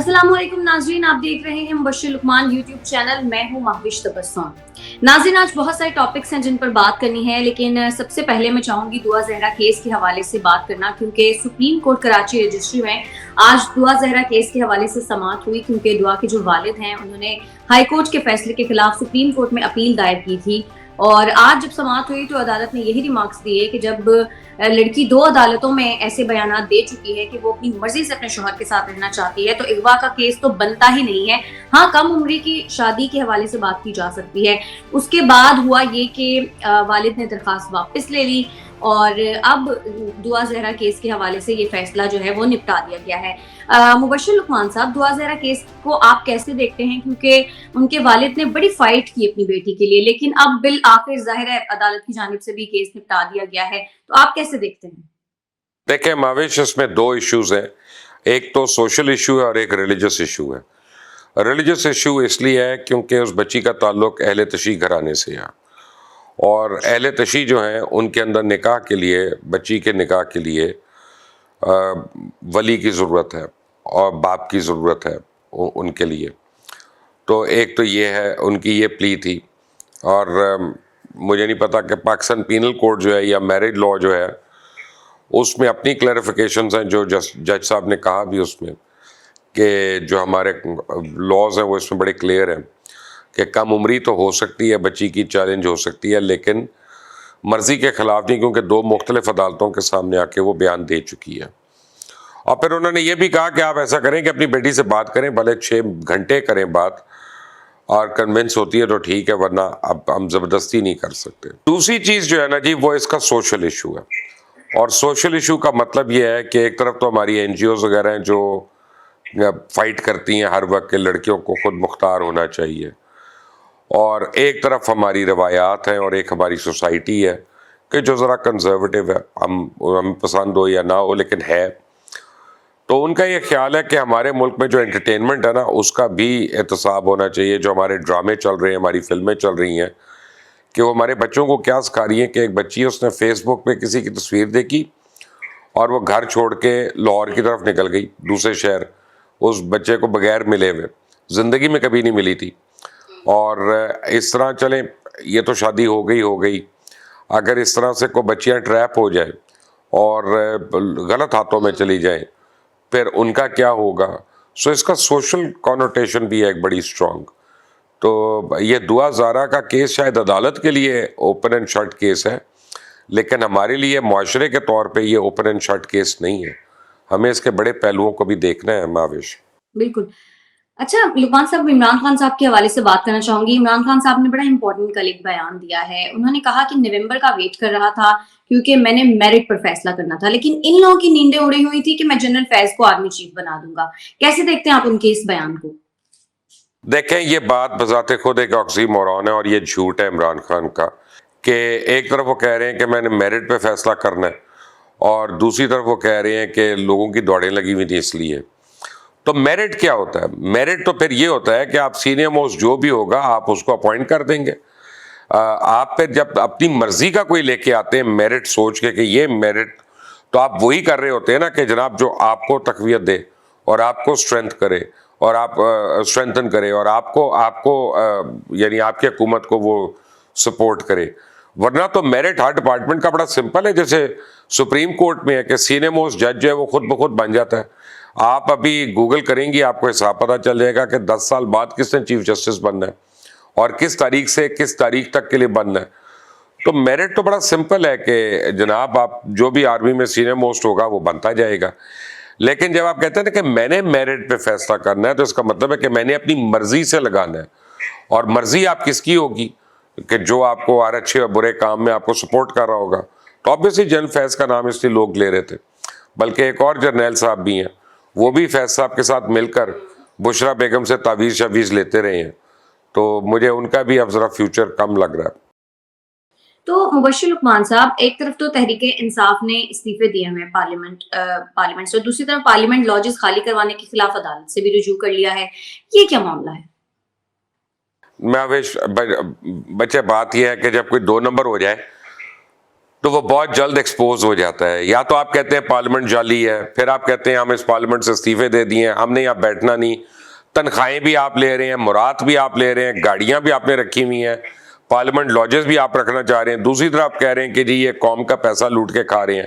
السلام علیکم ناظرین، آپ دیکھ رہے ہیں مبشر لقمان یوٹیوب چینل، میں ہوں مہوش تبسم۔ ناظرین، آج بہت سارے ٹاپکس ہیں جن پر بات کرنی ہے، لیکن سب سے پہلے میں چاہوں گی دعا زہرا کیس کے حوالے سے بات کرنا، کیونکہ سپریم کورٹ کراچی رجسٹری میں آج دعا زہرا کیس کے حوالے سے سماعت ہوئی، کیونکہ دعا کے جو والد ہیں انہوں نے ہائی کورٹ کے فیصلے کے خلاف سپریم کورٹ میں اپیل دائر کی تھی، اور آج جب سماعت ہوئی تو عدالت نے یہی ریمارکس دیے کہ جب لڑکی دو عدالتوں میں ایسے بیانات دے چکی ہے کہ وہ اپنی مرضی سے اپنے شوہر کے ساتھ رہنا چاہتی ہے تو اغوا کا کیس تو بنتا ہی نہیں ہے۔ ہاں، کم عمری کی شادی کے حوالے سے بات کی جا سکتی ہے۔ اس کے بعد ہوا یہ کہ والد نے درخواست واپس لے لی، اور اب دعا زہرا کیس کے حوالے سے یہ فیصلہ جو ہے وہ نپٹا دیا گیا ہے۔ مبشر لقمان صاحب، دعا زہرا کیس کو آپ کیسے دیکھتے ہیں؟ کیونکہ ان کے والد نے بڑی فائٹ کی اپنی بیٹی کے لیے، لیکن اب بالآخر ظاہر ہے عدالت کی جانب سے بھی کیس نپٹا دیا گیا ہے، تو آپ کیسے دیکھتے ہیں؟ دیکھیں ماوش، اس میں دو ایشوز ہیں، ایک تو سوشل ایشو ہے اور ایک ریلیجس ایشو ہے۔ ریلیجس ایشو اس لیے ہے کیونکہ اس بچی کا تعلق اہل تشیع گھرانے سے ہے، اور اہل تشیع جو ہیں ان کے اندر نکاح کے لیے، بچی کے نکاح کے لیے ولی کی ضرورت ہے اور باپ کی ضرورت ہے ان کے لیے۔ تو ایک تو یہ ہے، ان کی یہ پلی تھی، اور مجھے نہیں پتا کہ پاکستان پینل کوڈ جو ہے یا میرج لا جو ہے اس میں اپنی کلیریفیکیشنز ہیں، جو جج صاحب نے کہا بھی اس میں کہ جو ہمارے لاز ہیں وہ اس میں بڑے کلیئر ہیں کہ کم عمری تو ہو سکتی ہے، بچی کی چیلنج ہو سکتی ہے، لیکن مرضی کے خلاف نہیں، کیونکہ دو مختلف عدالتوں کے سامنے آ کے وہ بیان دے چکی ہے۔ اور پھر انہوں نے یہ بھی کہا کہ آپ ایسا کریں کہ اپنی بیٹی سے بات کریں، بھلے 6 گھنٹے کریں بات، اور کنونس ہوتی ہے تو ٹھیک ہے، ورنہ اب ہم زبردستی نہیں کر سکتے۔ دوسری چیز جو ہے نا جی، وہ اس کا سوشل ایشو ہے، اور سوشل ایشو کا مطلب یہ ہے کہ ایک طرف تو ہماری این جی اوز وغیرہ ہیں جو فائٹ کرتی ہیں ہر وقت کہ لڑکیوں کو خود مختار ہونا چاہیے، اور ایک طرف ہماری روایات ہیں اور ایک ہماری سوسائٹی ہے کہ جو ذرا کنزرویٹو ہے، ہم پسند ہو یا نہ ہو لیکن ہے۔ تو ان کا یہ خیال ہے کہ ہمارے ملک میں جو انٹرٹینمنٹ ہے نا اس کا بھی احتساب ہونا چاہیے، جو ہمارے ڈرامے چل رہے ہیں، ہماری فلمیں چل رہی ہیں، کہ وہ ہمارے بچوں کو کیا سکھا رہی ہیں کہ ایک بچی ہے، اس نے فیس بک پہ کسی کی تصویر دیکھی اور وہ گھر چھوڑ کے لاہور کی طرف نکل گئی، دوسرے شہر، اس بچے کو بغیر ملے ہوئے، زندگی میں کبھی نہیں ملی تھی، اور اس طرح چلیں یہ تو شادی ہو گئی۔ اگر اس طرح سے کوئی بچیاں ٹریپ ہو جائے اور غلط ہاتھوں میں چلی جائیں پھر ان کا کیا ہوگا؟ سو اس کا سوشل کانوٹیشن بھی ہے ایک بڑی اسٹرانگ۔ تو یہ دعا زہرا کا کیس شاید عدالت کے لیے اوپن اینڈ شٹ کیس ہے، لیکن ہمارے لیے معاشرے کے طور پہ یہ اوپن اینڈ شٹ کیس نہیں ہے، ہمیں اس کے بڑے پہلوؤں کو بھی دیکھنا ہے ماوش۔ بالکل۔ اچھا لقمان صاحب، عمران خان صاحب کے حوالے سے بات کرنا چاہوں گی۔ عمران خان صاحب نے بڑا امپورٹنٹ کل ایک بیان دیا ہے، انہوں نے کہا کہ نومبر کا ویٹ کر رہا تھا کیونکہ میں نے میرٹ پر فیصلہ کرنا تھا، لیکن ان لوگوں کی نیندیں اڑی ہوئی تھی کہ میں جنرل فیض کو آرمی چیف بنا دوں گا۔ کیسے دیکھتے ہیں آپ ان کے اس بیان کو؟ دیکھیں یہ بات بذات خود ایک آکسی مورون ہے، اور یہ جھوٹ ہے عمران خان کا کہ ایک طرف وہ کہہ رہے ہیں کہ میں نے میرٹ پہ فیصلہ کرنا ہے، اور دوسری طرف وہ کہہ رہے ہیں کہ لوگوں کی دوڑیں لگی ہوئی تھیں اس لیے۔ تو میرٹ کیا ہوتا ہے؟ میرٹ تو پھر یہ ہوتا ہے کہ آپ سینئر موسٹ جو بھی ہوگا آپ اس کو اپوائنٹ کر دیں گے۔ آپ پھر جب اپنی مرضی کا کوئی لے کے آتے ہیں میرٹ سوچ کے کہ یہ میرٹ، تو آپ وہی کر رہے ہوتے ہیں نا کہ جناب جو آپ کو تقویت دے اور آپ کو اسٹرینتھ کرے اور آپ اسٹرینتھن کرے اور آپ کو یعنی آپ کی حکومت کو وہ سپورٹ کرے۔ ورنہ تو میرٹ ہر ڈپارٹمنٹ کا بڑا سمپل ہے، جیسے سپریم کورٹ میں ہے کہ سینئر موسٹ جج جو ہے وہ خود بخود بن جاتا ہے۔ آپ ابھی گوگل کریں گی آپ کو حساب پتہ چل جائے گا کہ 10 سال بعد کس نے چیف جسٹس بننا ہے اور کس تاریخ سے کس تاریخ تک کے لیے بننا ہے۔ تو میرٹ تو بڑا سمپل ہے کہ جناب آپ جو بھی آرمی میں سینئر موسٹ ہوگا وہ بنتا جائے گا۔ لیکن جب آپ کہتے ہیں نا کہ میں نے میرٹ پہ فیصلہ کرنا ہے تو اس کا مطلب ہے کہ میں نے اپنی مرضی سے لگانا ہے، اور مرضی آپ کس کی ہوگی کہ جو آپ کو ہر اچھے اور برے کام میں آپ کو سپورٹ کر رہا ہوگا۔ تو obviously جنرل فیض کا نام اس لیے لوگ لے رہے تھے، بلکہ ایک اور جرنیل صاحب بھی ہیں، وہ بھی فیض صاحب کے ساتھ مل کر بشرا بیگم سے تعویذ شویز لیتے رہے ہیں، تو مجھے ان کا بھی اب ذرا فیوچر کم لگ رہا ہے۔ تو مبشر لقمان صاحب، ایک طرف تو تحریک انصاف نے استعفے دیے ہوئے پارلیمنٹ سے، دوسری طرف پارلیمنٹ لاجز خالی کروانے کے خلاف عدالت سے بھی رجوع کر لیا ہے، یہ کیا معاملہ ہے؟ میں بچے بات یہ ہے کہ جب کوئی 2 نمبر ہو جائے تو وہ بہت جلد ایکسپوز ہو جاتا ہے. یا تو آپ کہتے ہیں پارلیمنٹ جعلی ہے, پھر آپ کہتے ہیں ہم اس پارلیمنٹ سے استعفے دے دیے, ہم نے یہاں بیٹھنا نہیں, تنخواہیں بھی آپ لے رہے ہیں, مراد بھی آپ لے رہے ہیں, گاڑیاں بھی آپ نے رکھی ہوئی ہیں, پارلیمنٹ لاجز بھی آپ رکھنا چاہ رہے ہیں, دوسری طرف آپ کہہ رہے ہیں کہ جی یہ قوم کا پیسہ لوٹ کے کھا رہے ہیں.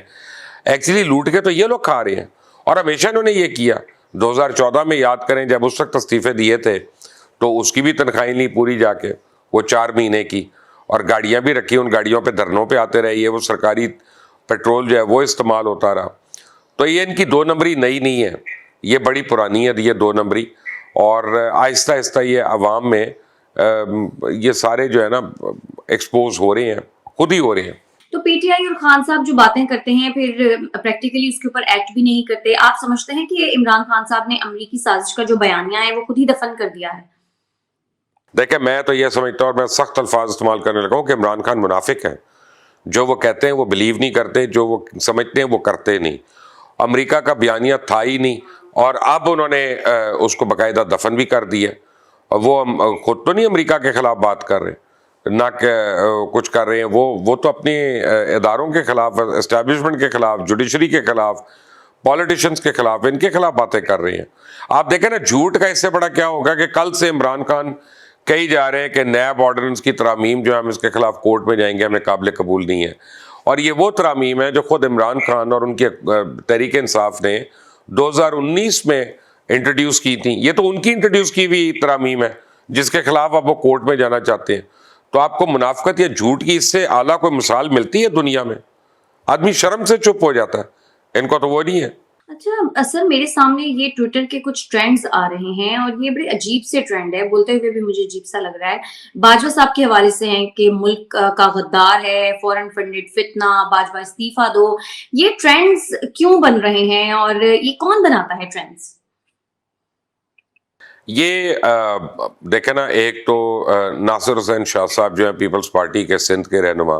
ایکچولی لوٹ کے تو یہ لوگ کھا رہے ہیں, اور ہمیشہ انہوں نے یہ کیا. 2014 میں یاد کریں جب اس وقت استعفے دیے تھے تو اس کی بھی تنخواہیں نہیں پوری جا کے, وہ 4 مہینے کی, اور گاڑیاں بھی رکھی, ان گاڑیوں پہ دھرنوں پہ آتے رہے, یہ وہ سرکاری پیٹرول جو ہے وہ استعمال ہوتا رہا. تو یہ ان کی 2 نمبری نئی نہیں ہے, یہ بڑی پرانی ہے یہ 2 نمبری, اور آہستہ آہستہ یہ عوام میں یہ سارے جو ہے نا ایکسپوز ہو رہے ہیں, خود ہی ہو رہے ہیں. تو پی ٹی آئی اور خان صاحب جو باتیں کرتے ہیں پھر پریکٹیکلی اس کے اوپر ایکٹ بھی نہیں کرتے. آپ سمجھتے ہیں کہ عمران خان صاحب نے امریکی سازش کا جو بیانیہ ہے وہ خود ہی دفن کر دیا ہے؟ دیکھیں میں تو یہ سمجھتا ہوں, اور میں سخت الفاظ استعمال کرنے لگا ہوں کہ عمران خان منافق ہیں. جو وہ کہتے ہیں وہ بلیو نہیں کرتے, جو وہ سمجھتے ہیں وہ کرتے نہیں. امریکہ کا بیانیہ تھا ہی نہیں, اور اب انہوں نے اس کو باقاعدہ دفن بھی کر دیا. اور وہ خود تو نہیں امریکہ کے خلاف بات کر رہے, نہ کہ کچھ کر رہے ہیں, وہ تو اپنے اداروں کے خلاف, اسٹیبلشمنٹ کے خلاف, جوڈیشری کے خلاف, پولیٹیشنز کے خلاف, ان کے خلاف باتیں کر رہے ہیں. آپ دیکھیں نا جھوٹ کا اس سے بڑا کیا ہوگا کہ کل سے عمران خان کہی جا رہے ہیں کہ نیب آرڈیننس کی ترامیم جو ہے ہم اس کے خلاف کورٹ میں جائیں گے, ہمیں قابل قبول نہیں ہے. اور یہ وہ ترامیم ہے جو خود عمران خان اور ان کے تحریک انصاف نے 2019 میں انٹروڈیوس کی تھیں. یہ تو ان کی انٹروڈیوس کی ہوئی ترامیم ہے جس کے خلاف اب وہ کورٹ میں جانا چاہتے ہیں. تو آپ کو منافقت یا جھوٹ کی اس سے اعلیٰ کوئی مثال ملتی ہے دنیا میں؟ آدمی شرم سے چپ ہو جاتا ہے, ان کو تو وہ نہیں ہے. اچھا سر, میرے سامنے یہ ٹویٹر کے کچھ ٹرینڈز آ رہے ہیں اور یہ بڑے عجیب سے ٹرینڈ ہے, بولتے ہوئے بھی مجھے عجیب سا لگ رہا ہے. باجوہ صاحب کے حوالے سے ہیں کہ ملک کا غدار ہے, فورن فنڈڈ فتنہ, باجوہ استعفیٰ دو. یہ ٹرینڈز کیوں بن رہے ہیں اور یہ کون بناتا ہے ٹرینڈز؟ یہ دیکھیں نا, ایک تو ناصر حسین شاہ صاحب جو ہیں پیپلز پارٹی کے سندھ کے رہنما,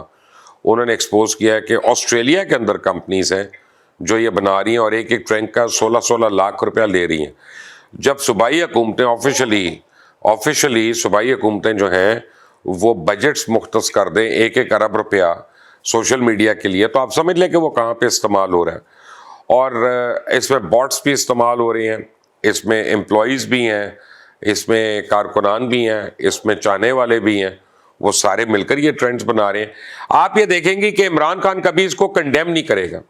انہوں نے ایکسپوز کیا ہے کہ آسٹریلیا کے اندر کمپنیز ہیں جو یہ بنا رہی ہیں اور ایک ایک ٹرینک کا 16 لاکھ روپیہ لے رہی ہیں. جب صوبائی حکومتیں آفیشلی صوبائی حکومتیں جو ہیں وہ بجٹس مختص کر دیں 1 ارب روپیہ سوشل میڈیا کے لیے, تو آپ سمجھ لیں کہ وہ کہاں پہ استعمال ہو رہا ہے. اور اس میں باٹس بھی استعمال ہو رہے ہیں, اس میں امپلائیز بھی ہیں, اس میں کارکنان بھی ہیں, اس میں چاہنے والے بھی ہیں, وہ سارے مل کر یہ ٹرینڈز بنا رہے ہیں. آپ یہ دیکھیں گے کہ عمران خان کبھی اس کو کنڈیم نہیں کرے گا,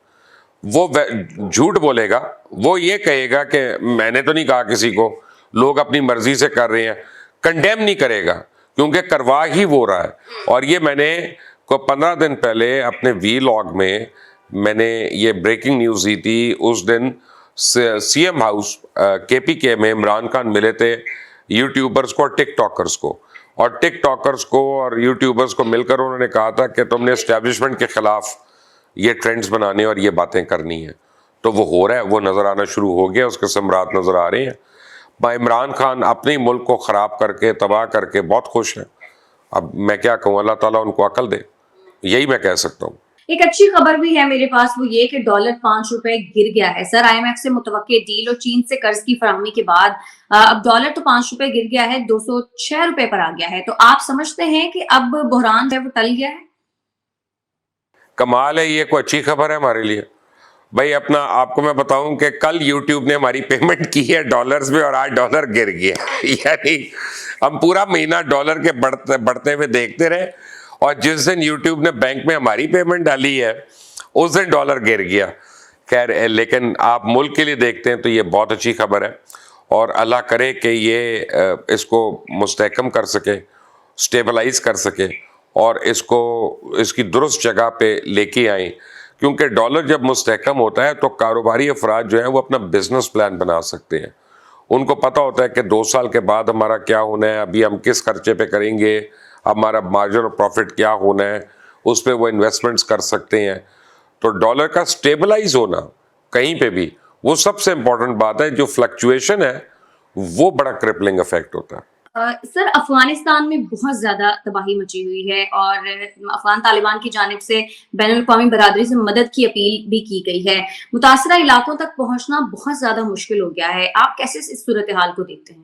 وہ جھوٹ بولے گا, وہ یہ کہے گا کہ میں نے تو نہیں کہا کسی کو, لوگ اپنی مرضی سے کر رہے ہیں. کنڈیم نہیں کرے گا کیونکہ کروا ہی وہ رہا ہے. اور یہ میں نے 15 دن پہلے اپنے وی لاگ میں نے یہ بریکنگ نیوز دی تھی. اس دن سی ایم ہاؤس KPK میں عمران خان ملے تھے یوٹیوبرز کو اور ٹک ٹاکرز کو, اور ٹک ٹاکرز کو اور یوٹیوبرز کو مل کر انہوں نے کہا تھا کہ تم نے اسٹیبلشمنٹ کے خلاف یہ ٹرینڈز بنانے اور یہ باتیں کرنی ہیں. تو وہ ہو رہا ہے, وہ نظر آنا شروع ہو گیا, اس کے ثمرات نظر آ رہے ہیں. عمران خان اپنے ملک کو خراب کر کے, تباہ کر کے بہت خوش ہیں. اب میں کیا کہوں, اللہ تعالیٰ ان کو عقل دے, یہی میں کہہ سکتا ہوں. ایک اچھی خبر بھی ہے میرے پاس, وہ یہ کہ ڈالر 5 روپے گر گیا ہے. سر IMF سے متوقع ڈیل اور چین سے قرض کی فراہمی کے بعد اب ڈالر تو 5 روپے گر گیا ہے, 206 روپے پر آ گیا ہے. تو آپ سمجھتے ہیں کہ اب بحران ہے وہ ٹل گیا ہے؟ کمال ہے, یہ کوئی اچھی خبر ہے ہمارے لیے بھائی. اپنا آپ کو میں بتاؤں کہ کل یوٹیوب نے ہماری پیمنٹ کی ہے ڈالرز میں اور آج ڈالر گر گیا. یعنی ہم پورا مہینہ ڈالر کے بڑھتے ہوئے دیکھتے رہے, اور جس دن یوٹیوب نے بینک میں ہماری پیمنٹ ڈالی ہے اس دن ڈالر گر گیا. خیر, لیکن آپ ملک کے لیے دیکھتے ہیں تو یہ بہت اچھی خبر ہے, اور اللہ کرے کہ یہ اس کو مستحکم کر سکے, سٹیبلائز کر سکے, اور اس کی درست جگہ پہ لے کے آئیں. کیونکہ ڈالر جب مستحکم ہوتا ہے تو کاروباری افراد جو ہیں وہ اپنا بزنس پلان بنا سکتے ہیں. ان کو پتہ ہوتا ہے کہ 2 سال کے بعد ہمارا کیا ہونا ہے, ابھی ہم کس خرچے پہ کریں گے, ہمارا مارجن اور پروفٹ کیا ہونا ہے, اس پہ وہ انویسٹمنٹس کر سکتے ہیں. تو ڈالر کا سٹیبلائز ہونا کہیں پہ بھی وہ سب سے امپورٹنٹ بات ہے. جو فلکچویشن ہے وہ بڑا کرپلنگ افیکٹ ہوتا ہے. سر افغانستان میں بہت زیادہ تباہی مچی ہوئی ہے اور افغان طالبان کی جانب سے بین الاقوامی برادری سے مدد کی اپیل بھی کی گئی ہے. متاثرہ علاقوں تک پہنچنا بہت زیادہ مشکل ہو گیا ہے. آپ کیسے اس صورتحال کو دیکھتے ہیں؟